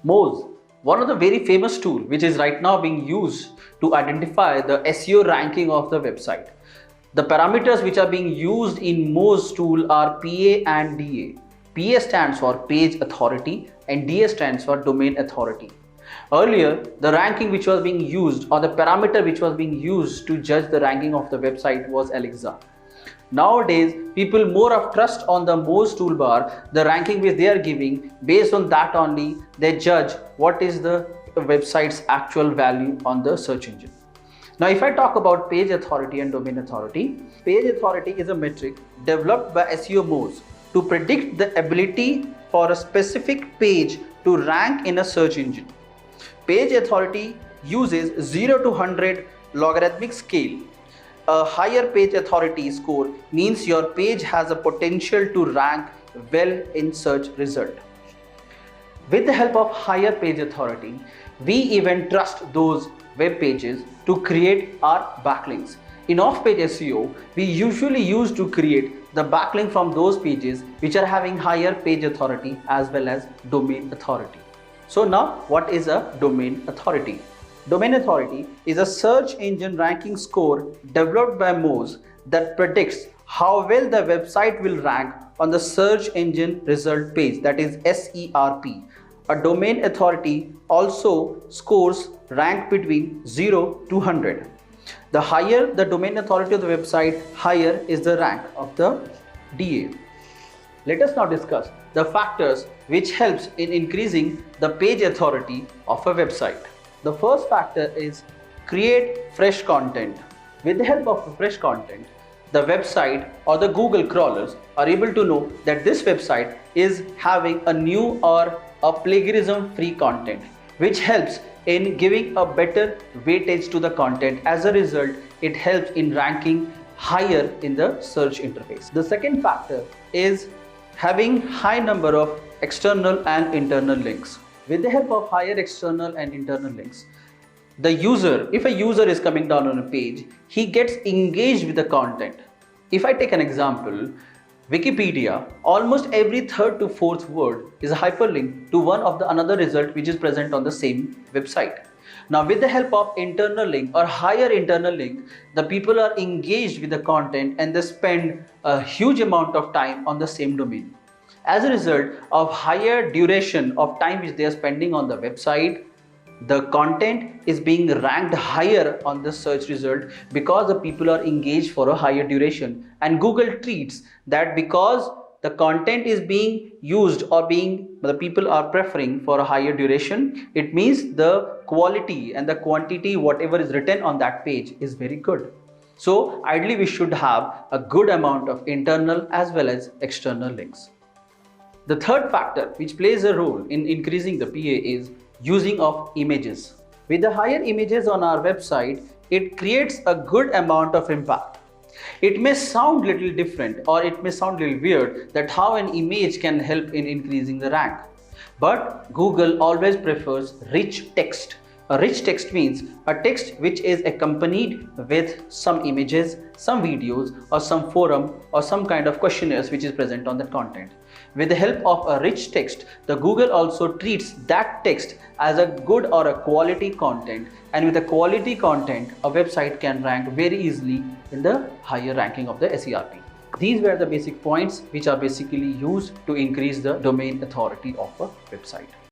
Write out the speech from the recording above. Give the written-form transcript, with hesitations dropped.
Moz, one of the very famous tool which is right now being used to identify the SEO ranking of the website. The parameters which are being used in Moz tool are PA and DA. PA stands for page authority and DA stands for domain authority. Earlier, the ranking which was being used or the parameter which was being used to judge the ranking of the website was Alexa. Nowadays, people more of trust on the Moz toolbar, the ranking which they are giving. Based on that only, they judge what is the website's actual value on the search engine. Now, if I talk about page authority and domain authority, page authority is a metric developed by SEO Moz to predict the ability for a specific page to rank in a search engine. Page authority uses 0 to 100 logarithmic scale. A higher page authority score means your page has a potential to rank well in search result. With the help of higher page authority, we even trust those web pages to create our backlinks. In off-page SEO, we usually use to create the backlink from those pages which are having higher page authority as well as domain authority. So now, what is a domain authority? Domain authority is a search engine ranking score developed by Moz that predicts how well the website will rank on the search engine result page, that is SERP. A domain authority also scores rank between 0 to 100. The higher the domain authority of the website, higher is the rank of the DA. Let us now discuss the factors which helps in increasing the page authority of a website. The first factor is create fresh content. With the help of fresh content, the website or the Google crawlers are able to know that this website is having a new or a plagiarism-free content, which helps in giving a better weightage to the content. As a result, it helps in ranking higher in the search interface. The second factor is having high number of external and internal links. With the help of higher external and internal links, the user, if a user is coming down on a page, he gets engaged with the content. If I take an example, Wikipedia, almost every third to fourth word is a hyperlink to one of the another result which is present on the same website. Now, with the help of internal link or higher internal link, the people are engaged with the content and they spend a huge amount of time on the same domain. As a result of higher duration of time which they are spending on the website, the content is being ranked higher on the search result because the people are engaged for a higher duration. And Google treats that because the content is being used or the people are preferring for a higher duration, it means the quality and the quantity whatever is written on that page is very good. So ideally we should have a good amount of internal as well as external links. The third factor which plays a role in increasing the PA is using of images. With the higher images on our website, it creates a good amount of impact. It may sound little different or it may sound little weird that how an image can help in increasing the rank. But Google always prefers rich text. A rich text means a text which is accompanied with some images, some videos or some forum or some kind of questionnaires which is present on that content. With the help of a rich text, the Google also treats that text as a good or a quality content, and with the quality content, a website can rank very easily in the higher ranking of the SERP. These were the basic points which are basically used to increase the domain authority of a website.